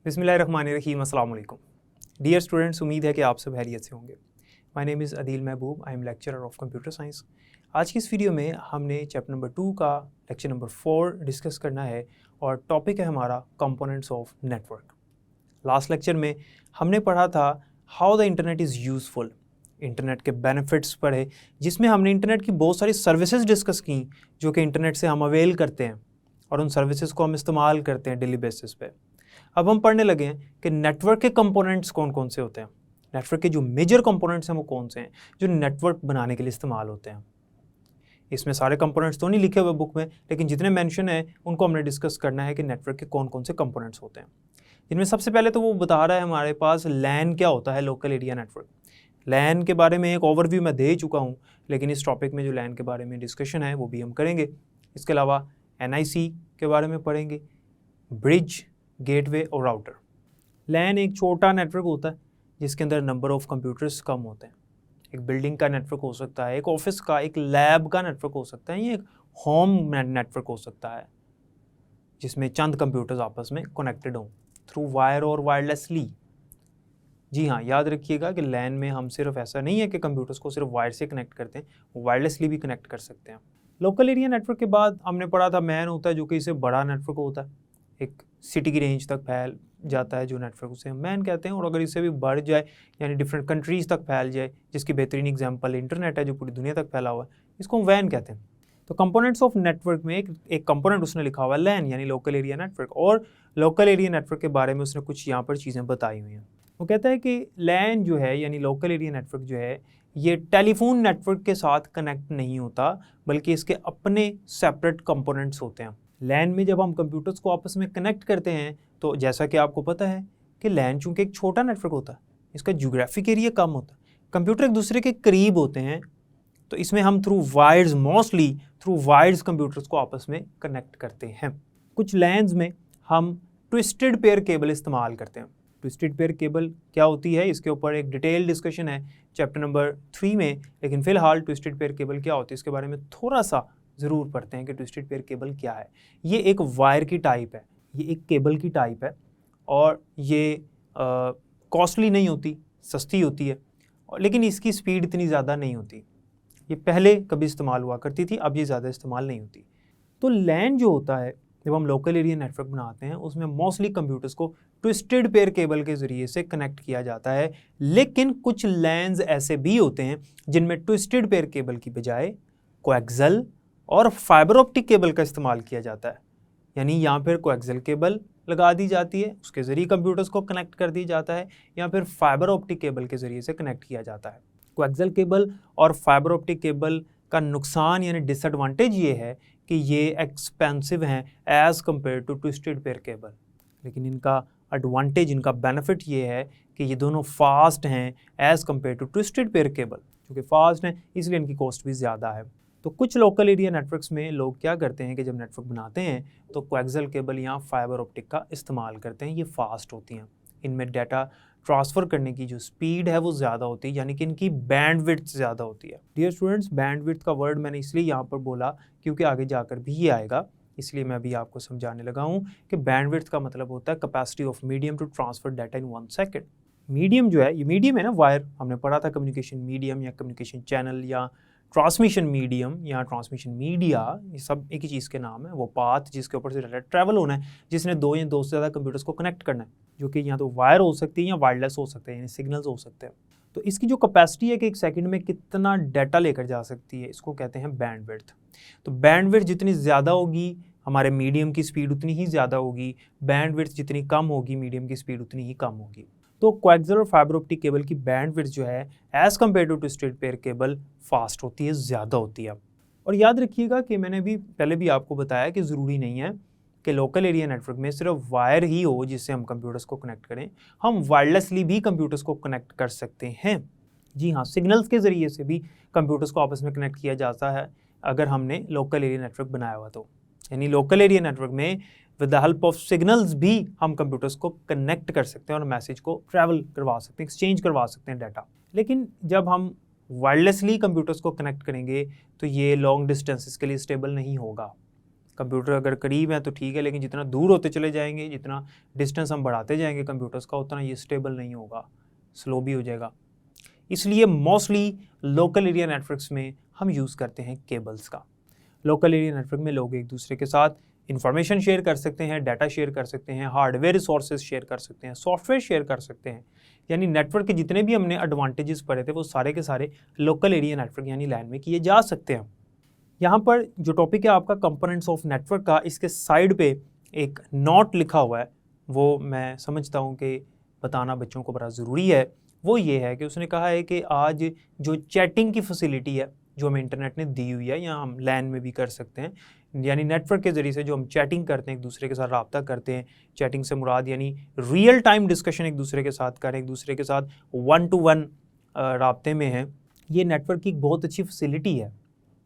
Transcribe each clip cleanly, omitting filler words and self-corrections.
बिस्मिल्लाहिर्रहमानिर्रहीम, अस्सलाम वालेकुम। डियर स्टूडेंट्स, उम्मीद है कि आप सब खैरियत से होंगे। My name is Adeel Mehboob, I am lecturer of computer science. आज की इस वीडियो में हमने चैप्टर नंबर 2 का लेक्चर नंबर 4 डिस्कस करना है और टॉपिक है हमारा components of network. Last lecture में हमने पढ़ा था how the internet is useful, internet के बेनिफिट्स पढ़े, जिसमें हमने इंटरनेट की बहुत सारी सर्विसेज डिस्कस की जो कि इंटरनेट से हम अवेल करते हैं और उन सर्विसेज को हम इस्तेमाल करते हैं डेली बेसिस पे। अब हम पढ़ने लगे हैं कि नेटवर्क के कंपोनेंट्स कौन कौन से होते हैं, नेटवर्क के जो मेजर कंपोनेंट्स हैं वो कौन से हैं जो नेटवर्क बनाने के लिए इस्तेमाल होते हैं। इसमें सारे कंपोनेंट्स तो नहीं लिखे हुए बुक में, लेकिन जितने मेंशन है उनको हमने डिस्कस करना है कि नेटवर्क के कौन कौन से कंपोनेंट्स होते हैं। जिनमें सबसे पहले तो वो बता रहा है हमारे पास लैन क्या होता है, लोकल एरिया नेटवर्क। लैन के बारे में एक ओवरव्यू मैं दे चुका हूँ, लेकिन इस टॉपिक में जो लैन के बारे में डिस्कशन है वो भी हम करेंगे। इसके अलावा NIC के बारे में पढ़ेंगे, ब्रिज, गेटवे और राउटर। लैन एक छोटा नेटवर्क होता है जिसके अंदर नंबर ऑफ कंप्यूटर्स कम होते हैं। एक बिल्डिंग का नेटवर्क हो सकता है, एक ऑफिस का, एक लैब का नेटवर्क हो सकता है, या एक होम नेटवर्क हो सकता है जिसमें चंद कंप्यूटर्स आपस में कनेक्टेड हों थ्रू वायर और वायरलेसली। जी हाँ, याद रखिएगा कि लैन में हम सिर्फ ऐसा नहीं है कि कंप्यूटर्स को सिर्फ वायर से कनेक्ट करते हैं, वायरलेसली भी कनेक्ट कर सकते हैं। लोकल एरिया नेटवर्क के बाद हमने पढ़ा था मैन होता है, जो कि इससे बड़ा नेटवर्क होता है, एक सिटी की रेंज तक फैल जाता है जो नेटवर्क, उसे हम मैन कहते हैं। और अगर इससे भी बढ़ जाए यानी डिफरेंट कंट्रीज़ तक फैल जाए, जिसकी बेहतरीन एग्जांपल इंटरनेट है जो पूरी दुनिया तक फैला हुआ है, इसको हम वैन कहते हैं। तो कंपोनेंट्स ऑफ नेटवर्क में एक कंपोनेंट उसने लिखा हुआ है लैन यानी लोकल एरिया नेटवर्क, और लोकल एरिया नेटवर्क के बारे में उसने कुछ यहाँ पर चीज़ें बताई हुई हैं। वो कहता है कि लैन जो है यानी लोकल एरिया नेटवर्क जो है, ये टेलीफोन नेटवर्क के साथ कनेक्ट नहीं होता, बल्कि इसके अपने सेपरेट कंपोनेंट्स होते हैं। लैन में जब हम कंप्यूटर्स को आपस में कनेक्ट करते हैं तो जैसा कि आपको पता है कि लैन चूंकि एक छोटा नेटवर्क होता है, इसका ज्योग्राफिक एरिया कम होता है, कंप्यूटर एक दूसरे के करीब होते हैं, तो इसमें हम मोस्टली थ्रू वायर्स कंप्यूटर्स को आपस में कनेक्ट करते हैं। कुछ लैन्स में हम ट्विस्टेड पेयर केबल इस्तेमाल करते हैं। ट्विस्टेड पेयर केबल क्या होती है, इसके ऊपर एक डिटेल डिस्कशन है चैप्टर नंबर 3 में, लेकिन फिलहाल ट्विस्टेड पेयर केबल क्या होती है इसके बारे में थोड़ा सा ज़रूर पढ़ते हैं कि ट्विस्टेड पेयर केबल क्या है। ये एक वायर की टाइप है, ये एक केबल की टाइप है, और ये कॉस्टली नहीं होती, सस्ती होती है, लेकिन इसकी स्पीड इतनी ज़्यादा नहीं होती। ये पहले कभी इस्तेमाल हुआ करती थी, अब ये ज़्यादा इस्तेमाल नहीं होती। तो लैन जो होता है, जब हम लोकल एरिया नेटवर्क बनाते हैं, उसमें मोस्टली कंप्यूटर्स को ट्विस्टेड पेयर केबल के ज़रिए से कनेक्ट किया जाता है। लेकिन कुछ लैन्स ऐसे भी होते हैं जिनमें ट्विस्टेड पेयर केबल की बजाय कोएक्सियल और फाइबर ऑप्टिक केबल का इस्तेमाल किया जाता है। यानी यहाँ पर कोएक्सियल केबल लगा दी जाती है, उसके ज़रिए कंप्यूटर्स को कनेक्ट कर दिया जाता है, या फिर फाइबर ऑप्टिक केबल के ज़रिए से कनेक्ट किया जाता है। कोएक्सियल केबल और फाइबर ऑप्टिक केबल का नुकसान यानी डिसएडवांटेज ये है कि ये एक्सपेंसिव हैं as compared to twisted pair cable, लेकिन इनका एडवांटेज, इनका बेनिफिट ये है कि ये दोनों फास्ट हैं as compared to twisted pair cable. क्योंकि फास्ट हैं इसलिए इनकी कॉस्ट भी ज़्यादा है। तो कुछ लोकल एरिया नेटवर्क्स में लोग क्या करते हैं कि जब नेटवर्क बनाते हैं तो कोएक्सियल केबल या फाइबर ऑप्टिक का इस्तेमाल करते हैं। ये फास्ट होती हैं, इनमें डाटा ट्रांसफ़र करने की जो स्पीड है वो ज़्यादा होती है, यानी कि इनकी बैंडविड्थ ज़्यादा होती है। डियर स्टूडेंट्स, बैंडविड्थ का वर्ड मैंने इसलिए यहाँ पर बोला क्योंकि आगे जाकर भी ये आएगा, इसलिए मैं भी आपको समझाने लगा हूँ कि बैंडविड्थ का मतलब होता है capacity of medium to transfer data in 1 second. Medium जो है, ये मीडियम है ना, वायर हमने पढ़ा था, कम्युनिकेशन मीडियम या कम्युनिकेशन चैनल या ट्रांसमिशन मीडियम या ट्रांसमिशन मीडिया, ये सब एक ही चीज़ के नाम है। वो पाथ जिसके ऊपर से डाटा ट्रैवल होना है, जिसने दो या दो से ज़्यादा कंप्यूटर्स को कनेक्ट करना है, जो कि या तो वायर हो सकती है या वायरलेस हो सकते हैं, यानी सिग्नल्स हो सकते हैं। तो इसकी जो कैपेसिटी है कि एक सेकंड में कितना डाटा लेकर जा सकती है, इसको कहते हैं बैंडविड्थ। तो बैंडविड्थ जितनी ज़्यादा होगी, हमारे मीडियम की स्पीड उतनी ही ज़्यादा होगी, बैंडविड्थ जितनी कम होगी, मीडियम की स्पीड उतनी ही कम होगी। तो कोएक्सियल और फाइबर ऑप्टिक केबल की बैंडविड्थ जो है as compared to twisted pair cable fast होती है, ज़्यादा होती है। और याद रखिएगा कि मैंने भी पहले भी आपको बताया कि ज़रूरी नहीं है कि लोकल एरिया नेटवर्क में सिर्फ वायर ही हो जिससे हम कंप्यूटर्स को कनेक्ट करें, हम वायरलेसली भी कंप्यूटर्स को कनेक्ट कर सकते हैं। जी हाँ, सिग्नल्स के ज़रिए से भी कंप्यूटर्स को आपस में कनेक्ट किया जाता है अगर हमने लोकल एरिया नेटवर्क बनाया हुआ तो। यानी लोकल एरिया नेटवर्क में with the help of signals भी हम कंप्यूटर्स को कनेक्ट कर सकते हैं और मैसेज को ट्रैवल करवा सकते हैं, एक्सचेंज करवा सकते हैं डाटा। लेकिन जब हम वायरलेसली कंप्यूटर्स को कनेक्ट करेंगे तो ये लॉन्ग डिस्टेंसेस के लिए स्टेबल नहीं होगा। कंप्यूटर अगर करीब है तो ठीक है, लेकिन जितना दूर होते चले जाएंगे, जितना डिस्टेंस हम बढ़ाते जाएंगे कंप्यूटर्स का, उतना ये स्टेबल नहीं होगा, स्लो भी हो जाएगा। इसलिए मोस्टली लोकल एरिया नेटवर्क्स में हम यूज़ करते हैं केबल्स का। लोकल एरिया नेटवर्क में लोग एक दूसरे के साथ इंफॉर्मेशन शेयर कर सकते हैं, डाटा शेयर कर सकते हैं, हार्डवेयर रिसोर्सेज शेयर कर सकते हैं, सॉफ्टवेयर शेयर कर सकते हैं। यानी नेटवर्क के जितने भी हमने एडवांटेजेस पढ़े थे वो सारे के सारे लोकल एरिया नेटवर्क यानी लैन में किए जा सकते हैं। यहाँ पर जो टॉपिक है आपका कंपोनेंट्स ऑफ नेटवर्क का, इसके साइड पे एक नोट लिखा हुआ है, वो मैं समझता हूँ कि बताना बच्चों को बड़ा ज़रूरी है। वो ये है कि उसने कहा है कि आज जो चैटिंग की फैसिलिटी है जो हमें इंटरनेट ने दी हुई है, या हम लैन में भी कर सकते हैं, यानी नेटवर्क के ज़रिए से जो हम चैटिंग करते हैं, एक दूसरे के साथ रब्ता करते हैं। चैटिंग से मुराद यानी रियल टाइम डिस्कशन एक दूसरे के साथ करें, एक दूसरे के साथ 1-to-1 रब्ते में हैं। ये नेटवर्क की बहुत अच्छी फैसिलिटी है।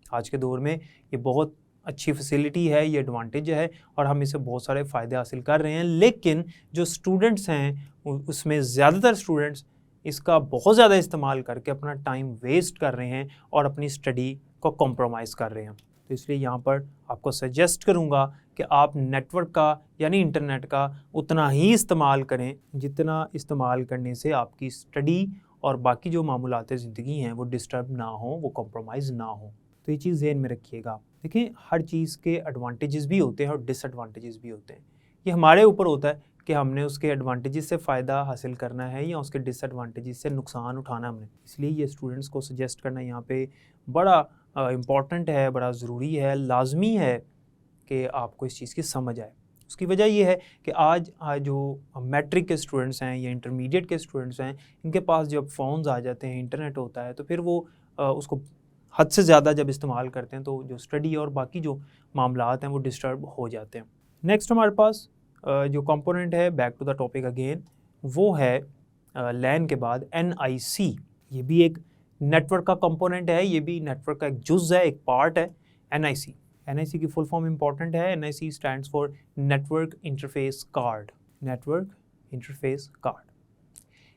आज के दौर में ये बहुत अच्छी फैसिलिटी है, ये एडवांटेज है और हम इससे बहुत सारे फ़ायदे हासिल कर रहे हैं। लेकिन जो स्टूडेंट्स हैं उसमें ज़्यादातर स्टूडेंट्स इसका बहुत ज़्यादा इस्तेमाल करके अपना टाइम वेस्ट कर रहे हैं और अपनी स्टडी को कॉम्प्रोमाइज़ कर रहे हैं। तो इसलिए यहाँ पर आपको सजेस्ट करूँगा कि आप नेटवर्क का यानी इंटरनेट का उतना ही इस्तेमाल करें जितना इस्तेमाल करने से आपकी स्टडी और बाकी जो मामूलात ज़िंदगी हैं वो डिस्टर्ब ना हो, वो कॉम्प्रोमाइज़ ना हो। तो ये चीज़ ज़हन में रखिएगा। देखिए, हर चीज़ के एडवांटेजेस भी होते हैं और डिसएडवांटेजेस भी होते हैं। ये हमारे ऊपर होता है कि हमने उसके एडवांटेजेस से फ़ायदा हासिल करना है या उसके डिसएडवांटेजेस से नुकसान उठाना हमने। इसलिए ये स्टूडेंट्स को सजेस्ट करना यहाँ पे बड़ा इम्पॉर्टेंट है, बड़ा ज़रूरी है, लाजमी है कि आपको इस चीज़ की समझ आए। उसकी वजह ये है कि आज जो मैट्रिक के स्टूडेंट्स हैं या इंटरमीडिएट के स्टूडेंट्स हैं, इनके पास जब फ़ोन्स आ जाते हैं, इंटरनेट होता है, तो फिर वो उसको हद से ज़्यादा जब इस्तेमाल करते हैं तो जो स्टडी और बाकी जो मामलात हैं वो डिस्टर्ब हो जाते हैं। नेक्स्ट हमारे पास जो कंपोनेंट है, back to the topic again, वो है लैन के बाद NIC। ये भी एक नेटवर्क का कंपोनेंट है, ये भी नेटवर्क का एक जुज़ है, एक पार्ट है। NIC की फुल फॉर्म इंपॉर्टेंट है। NIC stands for network interface card. Network interface card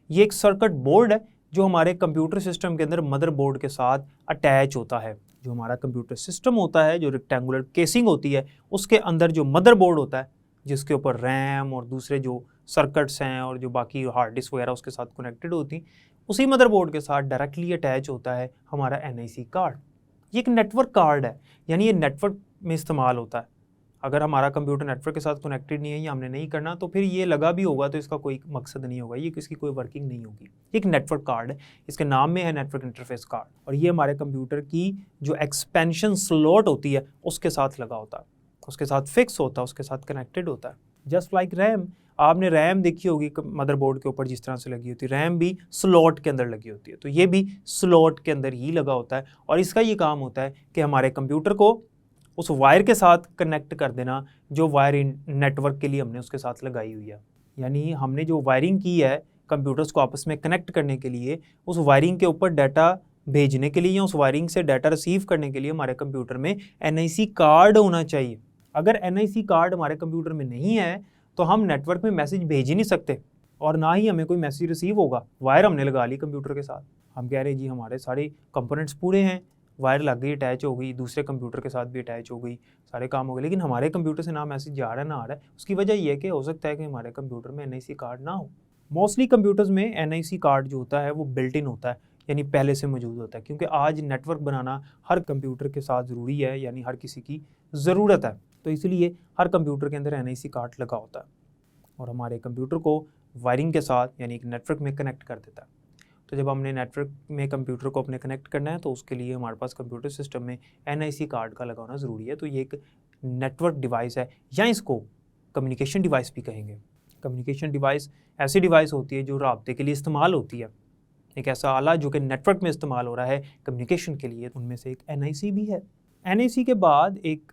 ये एक सर्किट बोर्ड है जो हमारे कंप्यूटर सिस्टम के अंदर मदरबोर्ड के साथ अटैच होता है। जो हमारा कंप्यूटर सिस्टम होता है, जो रेक्टेंगुलर केसिंग होती है, उसके अंदर जो मदरबोर्ड होता है, जिसके ऊपर रैम और दूसरे जो सर्किट्स हैं और जो बाकी हार्ड डिस्क वगैरह उसके साथ कनेक्टेड होती, उसी मदरबोर्ड के साथ डायरेक्टली अटैच होता है हमारा NIC कार्ड। ये एक नेटवर्क कार्ड है, यानी ये नेटवर्क में इस्तेमाल होता है। अगर हमारा कंप्यूटर नेटवर्क के साथ कनेक्टेड नहीं है या हमने नहीं करना, तो फिर ये लगा भी होगा तो इसका कोई मकसद नहीं होगा, ये इसकी कोई वर्किंग नहीं होगी। एक नेटवर्क कार्ड है, इसके नाम में है नेटवर्क इंटरफेस कार्ड, और ये हमारे कंप्यूटर की जो एक्सपेंशन स्लॉट होती है उसके साथ लगा होता है, उसके साथ फिक्स होता है, उसके साथ कनेक्टेड होता है। जस्ट लाइक रैम, आपने रैम देखी होगी मदरबोर्ड के ऊपर जिस तरह से लगी होती है, रैम भी स्लॉट के अंदर लगी होती है, तो ये भी स्लॉट के अंदर ही लगा होता है। और इसका ये काम होता है कि हमारे कंप्यूटर को उस वायर के साथ कनेक्ट कर देना जो वायर नेटवर्क के लिए हमने उसके साथ लगाई हुई है। यानी हमने जो वायरिंग की है कंप्यूटर्स को आपस में कनेक्ट करने के लिए, उस वायरिंग के ऊपर डाटा भेजने के लिए या उस वायरिंग से डाटा रिसीव करने के लिए हमारे कंप्यूटर में NIC कार्ड होना चाहिए। अगर NIC कार्ड हमारे कंप्यूटर में नहीं है तो हम नेटवर्क में मैसेज भेज ही नहीं सकते और ना ही हमें कोई मैसेज रिसीव होगा। वायर हमने लगा ली कंप्यूटर के साथ, हम कह रहे हैं जी हमारे सारे कंपोनेंट्स पूरे हैं, वायर लग गई, अटैच हो गई, दूसरे कंप्यूटर के साथ भी अटैच हो गई, सारे काम हो गए, लेकिन हमारे कंप्यूटर से ना मैसेज जा रहा है ना आ रहा है। उसकी वजह यह है कि हो सकता है कि हमारे कंप्यूटर में NIC कार्ड ना हो। मोस्टली कंप्यूटर्स में NIC कार्ड जो होता है वो बिल्ट इन होता है, यानी पहले से मौजूद होता है, क्योंकि आज नेटवर्क बनाना हर कंप्यूटर के साथ ज़रूरी है, यानी हर किसी की ज़रूरत है, तो इसलिए हर कंप्यूटर के अंदर NIC कार्ड लगा होता है और हमारे कंप्यूटर को वायरिंग के साथ यानी एक नेटवर्क में कनेक्ट कर देता है। तो जब हमने नेटवर्क में कंप्यूटर को अपने कनेक्ट करना है तो उसके लिए हमारे पास कंप्यूटर सिस्टम में NIC कार्ड का लगाना ज़रूरी है। तो ये एक नेटवर्क डिवाइस है, या इसको कम्युनिकेशन डिवाइस भी कहेंगे। कम्युनिकेशन डिवाइस ऐसी डिवाइस होती है जो राब्ते के लिए इस्तेमाल होती है, एक ऐसा आला जो कि नेटवर्क में इस्तेमाल हो रहा है कम्युनिकेशन के लिए, उनमें से एक NIC भी है। NIC के बाद एक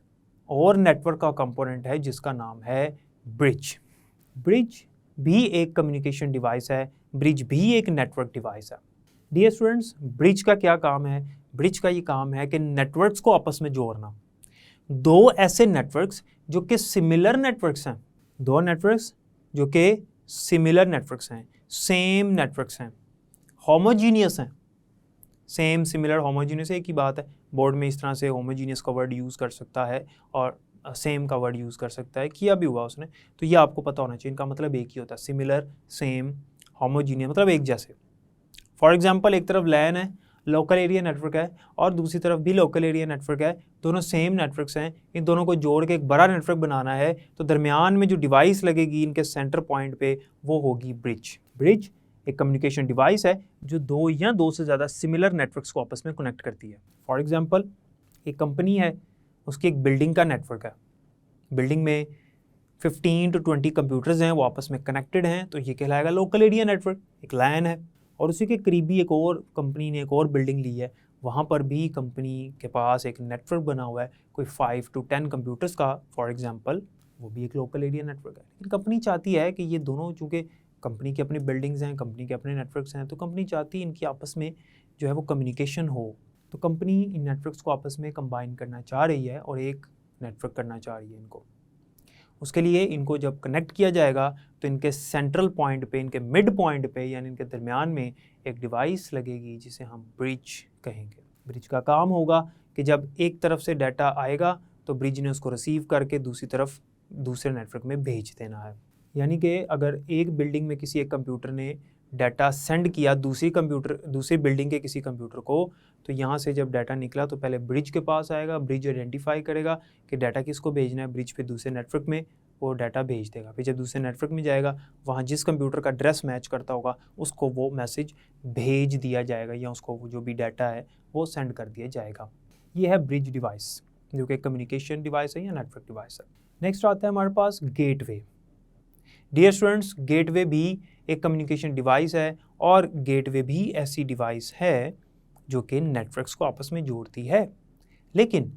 और नेटवर्क का कंपोनेंट है जिसका नाम है ब्रिज। ब्रिज भी एक कम्युनिकेशन डिवाइस है, ब्रिज भी एक नेटवर्क डिवाइस है। डियर स्टूडेंट्स, ब्रिज का क्या काम है? ब्रिज का ये काम है कि नेटवर्क्स को आपस में जोड़ना। दो ऐसे नेटवर्क्स जो कि सिमिलर नेटवर्क्स हैं, दो नेटवर्क्स जो कि सिमिलर नेटवर्क्स हैं, सेम नेटवर्क्स हैं, होमोजीनियस हैं। सेम, सिमिलर, होमोजीनियस एक ही बात है। बोर्ड में इस तरह से होमोजीनियस का वर्ड यूज़ कर सकता है और सेम का वर्ड यूज़ कर सकता है, किया भी हुआ उसने, तो ये आपको पता होना चाहिए। इनका मतलब एक ही होता है, सिमिलर, सेम, होमोजीनियस, मतलब एक जैसे। फॉर एग्जांपल एक तरफ लैन है, लोकल एरिया नेटवर्क है, और दूसरी तरफ भी लोकल एरिया नेटवर्क है, दोनों सेम नेटवर्क्स हैं, इन दोनों को जोड़ के एक बड़ा नेटवर्क बनाना है, तो दरमियान में जो डिवाइस लगेगी इनके सेंटर पॉइंट पे वो होगी ब्रिज। ब्रिज एक कम्युनिकेशन डिवाइस है जो दो या दो से ज़्यादा सिमिलर नेटवर्क्स को आपस में कनेक्ट करती है। फॉर एग्जांपल एक कंपनी है, उसकी एक बिल्डिंग का नेटवर्क है, बिल्डिंग में 15 to 20 कंप्यूटर्स हैं, वो आपस में कनेक्टेड हैं, तो ये कहलाएगा लोकल एरिया नेटवर्क, एक लैन है। और उसी के करीबी एक और कंपनी ने एक और बिल्डिंग ली है, वहाँ पर भी कंपनी के पास एक नेटवर्क बना हुआ है, कोई 5 to 10 कंप्यूटर्स का, फॉर एग्जांपल, वो भी एक लोकल एरिया नेटवर्क है। लेकिन कंपनी चाहती है कि ये दोनों, चूँकि कंपनी की अपनी बिल्डिंग्स हैं, कंपनी के अपने नेटवर्क्स हैं, तो कंपनी चाहती है इनकी आपस में जो है वो कम्युनिकेशन हो, तो कंपनी इन नेटवर्क्स को आपस में कंबाइन करना चाह रही है और एक नेटवर्क करना चाह रही है इनको। उसके लिए इनको जब कनेक्ट किया जाएगा तो इनके सेंट्रल पॉइंट पे, इनके मिड पॉइंट पे, यानी इनके दरमियान में एक डिवाइस लगेगी जिसे हम ब्रिज कहेंगे। ब्रिज का काम होगा कि जब एक तरफ से डाटा आएगा तो ब्रिज ने उसको रिसीव करके दूसरी तरफ दूसरे नेटवर्क में भेज देना है। यानी कि अगर एक बिल्डिंग में किसी एक कंप्यूटर ने डाटा सेंड किया दूसरी बिल्डिंग के किसी कंप्यूटर को, तो यहाँ से जब डाटा निकला तो पहले ब्रिज के पास आएगा, ब्रिज आइडेंटिफाई करेगा कि डाटा किसको भेजना है, ब्रिज पे दूसरे नेटवर्क में वो डाटा भेज देगा। फिर जब दूसरे नेटवर्क में जाएगा, वहाँ जिस कंप्यूटर का एड्रेस मैच करता होगा उसको वो मैसेज भेज दिया जाएगा, या उसको जो भी डाटा है वो सेंड कर दिया जाएगा। ये है ब्रिज डिवाइस, जो कि कम्युनिकेशन डिवाइस है या नेटवर्क डिवाइस है। नेक्स्ट आता है हमारे पास गेटवे। डियर स्टूडेंट्स, गेटवे भी एक कम्युनिकेशन डिवाइस है, और गेटवे भी ऐसी डिवाइस है जो कि नेटवर्क्स को आपस में जोड़ती है। लेकिन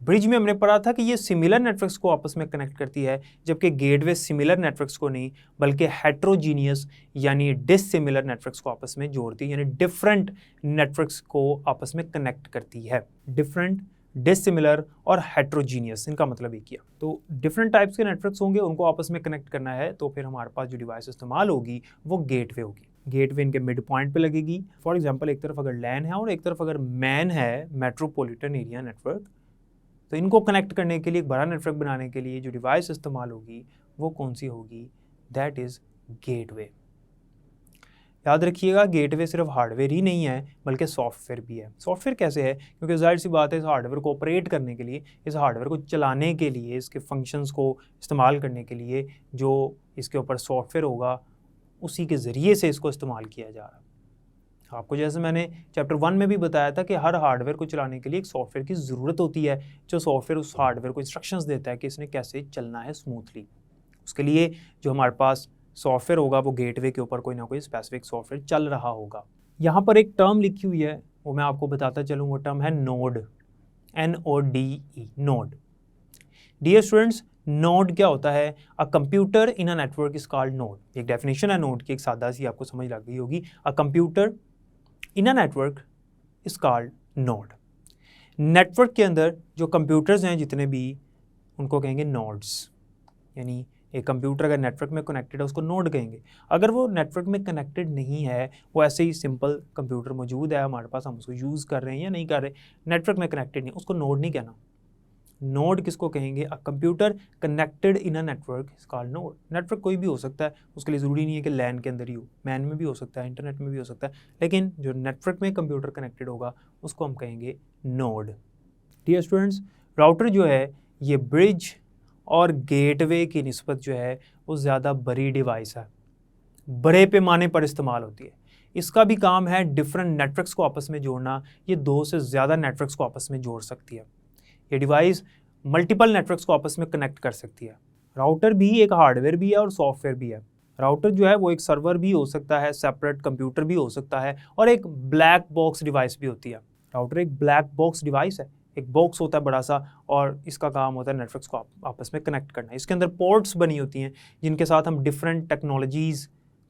ब्रिज में हमने पढ़ा था कि ये सिमिलर नेटवर्क्स को आपस में कनेक्ट करती है, जबकि गेटवे सिमिलर नेटवर्क्स को नहीं बल्कि हेट्रोजीनियस यानी डिसिमिलर नेटवर्क्स को आपस में जोड़ती है, यानी डिफरेंट नेटवर्क्स को आपस में कनेक्ट करती है। डिफरेंट, डिसिमिलर और हेट्रोजीनियस, इनका मतलब एक ही है। तो डिफरेंट टाइप्स के नेटवर्क्स होंगे, उनको आपस में कनेक्ट करना है, तो फिर हमारे पास जो डिवाइस इस्तेमाल होगी वो गेटवे होगी। गेटवे इनके मिड पॉइंट पे लगेगी। फॉर एग्जांपल एक तरफ अगर लैन है और एक तरफ अगर मैन है, मेट्रोपॉलिटन एरिया नेटवर्क, तो इनको कनेक्ट करने के लिए, एक बड़ा नेटवर्क बनाने के लिए जो डिवाइस इस्तेमाल होगी वो कौन सी होगी? That is gateway. याद रखिएगा, गेटवे सिर्फ हार्डवेयर ही नहीं है बल्कि सॉफ्टवेयर भी है। सॉफ्टवेयर कैसे है? क्योंकि जाहिर सी बात है, इस हार्डवेयर को ऑपरेट करने के लिए, इस हार्डवेयर को चलाने के लिए, इसके फंक्शंस को इस्तेमाल करने के लिए जो इसके ऊपर सॉफ्टवेयर होगा उसी के ज़रिए से इसको इस्तेमाल किया जा रहा है। आपको जैसे मैंने चैप्टर 1 में भी बताया था कि हर हार्डवेयर को चलाने के लिए एक सॉफ्टवेयर की ज़रूरत होती है, जो सॉफ्टवेयर उस हार्डवेयर को इंस्ट्रक्शंस देता है कि इसने कैसे चलना है स्मूथली। उसके लिए जो हमारे पास सॉफ्टवेयर होगा वो गेटवे के ऊपर कोई ना कोई स्पेसिफिक सॉफ्टवेयर चल रहा होगा। यहाँ पर एक टर्म लिखी हुई है, वो मैं आपको बताता चलूँ, वो टर्म है node, NODE, node. Dear students, node क्या होता है? A computer in a network is called node. एक डेफिनेशन है नोड की, एक सादा सी, आपको समझ लग गई होगी। A computer in a network is called node. Network के अंदर जो कंप्यूटर्स हैं जितने भी, उनको कहेंगे नोड्स। यानी एक कंप्यूटर अगर नेटवर्क में कनेक्टेड है उसको नोड कहेंगे। अगर वो नेटवर्क में कनेक्टेड नहीं है, वो ऐसे ही सिंपल कंप्यूटर मौजूद है हमारे पास, हम उसको यूज़ कर रहे हैं या नहीं कर रहे, नेटवर्क में कनेक्टेड नहीं, उसको नोड नहीं कहना। नोड किसको कहेंगे? A computer connected in a network is called node. Network कोई भी हो सकता है, उसके लिए ज़रूरी नहीं है कि लैन के अंदर ही हो, मैन में भी हो सकता है, इंटरनेट में भी हो सकता है, लेकिन जो नेटवर्क में कंप्यूटर कनेक्टेड होगा उसको हम कहेंगे नोड। डियर स्टूडेंट्स, राउटर जो है ये ब्रिज और गेटवे की निस्बत जो है वो ज़्यादा बड़ी डिवाइस है, बड़े पैमाने पर इस्तेमाल होती है। इसका भी काम है डिफरेंट नेटवर्क्स को आपस में जोड़ना। ये 2 से ज़्यादा नेटवर्क्स को आपस में जोड़ सकती है। ये डिवाइस मल्टीपल नेटवर्क्स को आपस में कनेक्ट कर सकती है। राउटर भी एक हार्डवेयर भी है और सॉफ्टवेयर भी है। राउटर जो है वो एक सर्वर भी हो सकता है, सेपरेट कंप्यूटर भी हो सकता है, और एक ब्लैक बॉक्स डिवाइस भी होती है। राउटर एक ब्लैक बॉक्स डिवाइस है, एक बॉक्स होता है बड़ा सा, और इसका काम होता है नेटवर्क्स को आपस में कनेक्ट करना। इसके अंदर पोर्ट्स बनी होती हैं जिनके साथ हम डिफरेंट टेक्नोलॉजीज़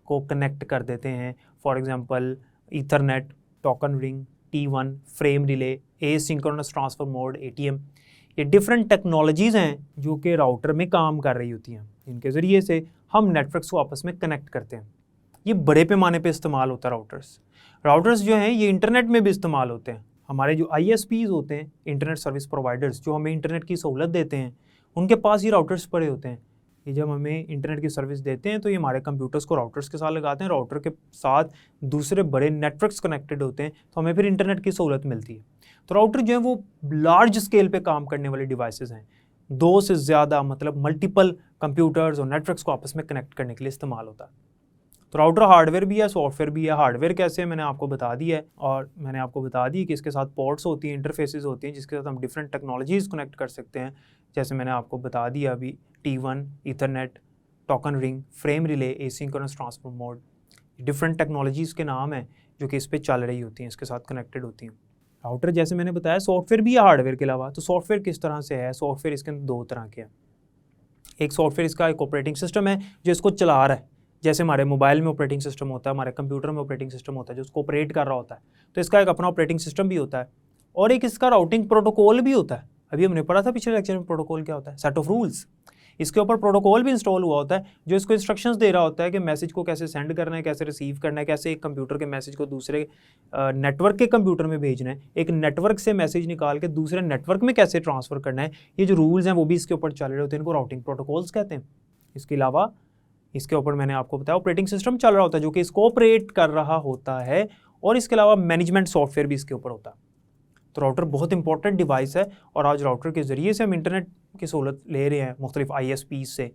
को कनेक्ट कर देते हैं। For example Ethernet, token ring, T1, frame relay, asynchronous transfer mode, ATM। ये डिफरेंट टेक्नोलॉजीज़ हैं जो कि राउटर में काम कर रही होती हैं। इनके ज़रिए से हम नेटवर्क्स को आपस में कनेक्ट करते हैं। ये बड़े पैमाने पे इस्तेमाल होता है राउटर्स जो हैं ये इंटरनेट में भी इस्तेमाल होते हैं। हमारे जो ISPs होते हैं, इंटरनेट सर्विस प्रोवाइडर्स, जो हमें इंटरनेट की सहूलत देते हैं, उनके पास ये राउटर्स पड़े होते हैं। ये जब हमें इंटरनेट की सर्विस देते हैं तो ये हमारे कंप्यूटर्स को राउटर्स के साथ लगाते हैं, राउटर के साथ दूसरे बड़े नेटवर्क्स कनेक्टेड होते हैं, तो हमें फिर इंटरनेट की सहूलत मिलती है। तो राउटर जो है वो लार्ज स्केल पे काम करने वाले डिवाइसेस हैं, 2 से ज़्यादा मतलब मल्टीपल कंप्यूटर्स और नेटवर्क्स को आपस में कनेक्ट करने के लिए इस्तेमाल होता है। तो राउटर हार्डवेयर भी है, सॉफ्टवेयर भी है। हार्डवेयर कैसे मैंने आपको बता दिया है, और मैंने आपको बता दी कि इसके साथ पोर्ट्स होती हैं, इंटरफेसेस होती हैं, जिसके साथ हम डिफरेंट टेक्नोलॉजीज़ कनेक्ट कर सकते हैं। जैसे मैंने आपको बता दिया अभी, T1, Ethernet, token ring, frame relay, asynchronous transfer mode, different technologies के नाम हैं जो कि इस पर चल रही होती हैं, इसके साथ कनेक्टेड होती हैं। राउटर जैसे मैंने बताया सॉफ्टवेयर भी है हार्डवेयर के अलावा। तो सॉफ्टवेयर किस तरह से है? सॉफ्टवेयर इसके अंदर 2 तरह के हैं। एक सॉफ्टवेयर इसका एक ऑपरेटिंग सिस्टम है जो इसको चला रहा है, जैसे हमारे मोबाइल में ऑपरेटिंग सिस्टम होता है, हमारे कंप्यूटर में ऑपरेटिंग सिस्टम होता है जो उसको ऑपरेट कर रहा होता है। तो इसका एक अपना ऑपरेटिंग सिस्टम भी होता है, और एक इसका राउटिंग प्रोटोकॉल भी होता है। अभी हमने पढ़ा था पिछले लेक्चर में प्रोटोकॉल क्या होता है, सेट ऑफ रूल्स। इसके ऊपर प्रोटोकॉल भी इंस्टॉल हुआ होता है जो इसको इंस्ट्रक्शंस दे रहा होता है कि मैसेज को कैसे सेंड करना है, कैसे रिसीव करना है, कैसे एक कंप्यूटर के मैसेज को दूसरे नेटवर्क के कंप्यूटर में भेजना है, एक नेटवर्क से मैसेज निकाल के दूसरे नेटवर्क में कैसे ट्रांसफ़र करना है। ये जो रूल्स हैं वो भी इसके ऊपर चल रहे होते हैं, इनको राउटिंग प्रोटोकॉल्स कहते हैं। इसके अलावा इसके ऊपर मैंने आपको बताया ऑपरेटिंग सिस्टम चल रहा होता है जो कि इसको ऑपरेट कर रहा होता है, और इसके अलावा मैनेजमेंट सॉफ्टवेयर भी इसके ऊपर होता है। तो राउटर बहुत इंपॉर्टेंट डिवाइस है, और आज राउटर के ज़रिए से हम इंटरनेट की सहूलत ले रहे हैं मुख्तलिफ ISPs से।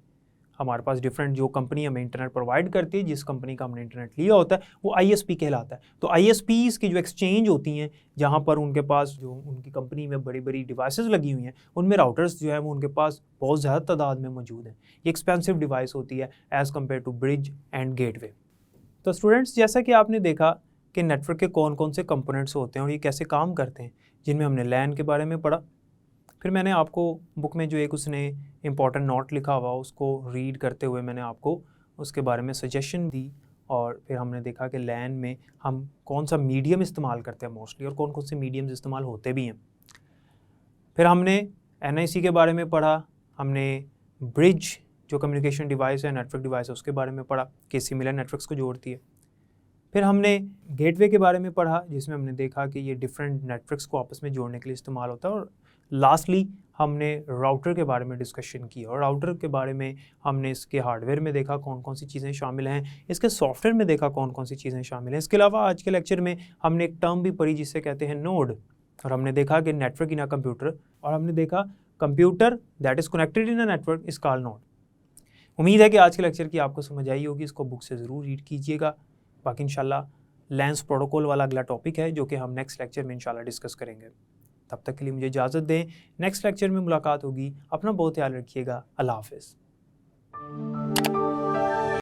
हमारे पास डिफरेंट जो कंपनी हमें इंटरनेट प्रोवाइड करती है, जिस कंपनी का हमने इंटरनेट लिया होता है वो ISP कहलाता है। तो ISPs की जो एक्सचेंज होती हैं, जहाँ पर उनके पास जो उनकी कंपनी में बड़ी बड़ी डिवाइसेस लगी हुई हैं, उनमें राउटर्स जो है वो उनके पास बहुत ज़्यादा तादाद में मौजूद हैं। ये एक्सपेंसिव डिवाइस होती है as compared to bridge and gateway. तो स्टूडेंट्स, जैसा कि आपने देखा कि नेटवर्क के कौन कौन से कंपोनेंट्स होते हैं और ये कैसे काम करते हैं, जिनमें हमने LAN के बारे में पढ़ा। फिर मैंने आपको बुक में जो एक उसने इंपॉर्टेंट नोट लिखा हुआ उसको रीड करते हुए मैंने आपको उसके बारे में सजेशन दी, और फिर हमने देखा कि LAN में हम कौन सा मीडियम इस्तेमाल करते हैं मोस्टली, और कौन कौन से मीडियम्स इस्तेमाल होते भी हैं। फिर हमने NIC के बारे में पढ़ा, हमने ब्रिज जो कम्युनिकेशन डिवाइस है, नेटवर्क डिवाइस है, उसके बारे में पढ़ा कि सिमिलर नेटवर्क्स को जोड़ती है। फिर हमने गेटवे के बारे में पढ़ा, जिसमें हमने देखा कि ये डिफरेंट नेटवर्क्स को आपस में जोड़ने के लिए इस्तेमाल होता है। और लास्टली हमने राउटर के बारे में डिस्कशन की, और राउटर के बारे में हमने इसके हार्डवेयर में देखा कौन कौन सी चीज़ें शामिल हैं, इसके सॉफ्टवेयर में देखा कौन कौन सी चीज़ें शामिल हैं। इसके अलावा आज के लेक्चर में हमने एक टर्म भी पढ़ी जिसे कहते हैं नोड, और हमने देखा कि नेटवर्क इन अ कंप्यूटर, और हमने देखा computer that is connected in a network is called node. उम्मीद है कि आज के लेक्चर की आपको समझ आई होगी, इसको बुक से ज़रूर रीड कीजिएगा। बाकी इंशाल्लाह लैंस प्रोटोकॉल वाला अगला टॉपिक है जो कि हम नेक्स्ट लेक्चर में इंशाल्लाह डिस्कस करेंगे। तब तक के लिए मुझे इजाज़त दें, नेक्स्ट लेक्चर में मुलाकात होगी। अपना बहुत ख्याल रखिएगा। अल्लाह हाफ़िज़।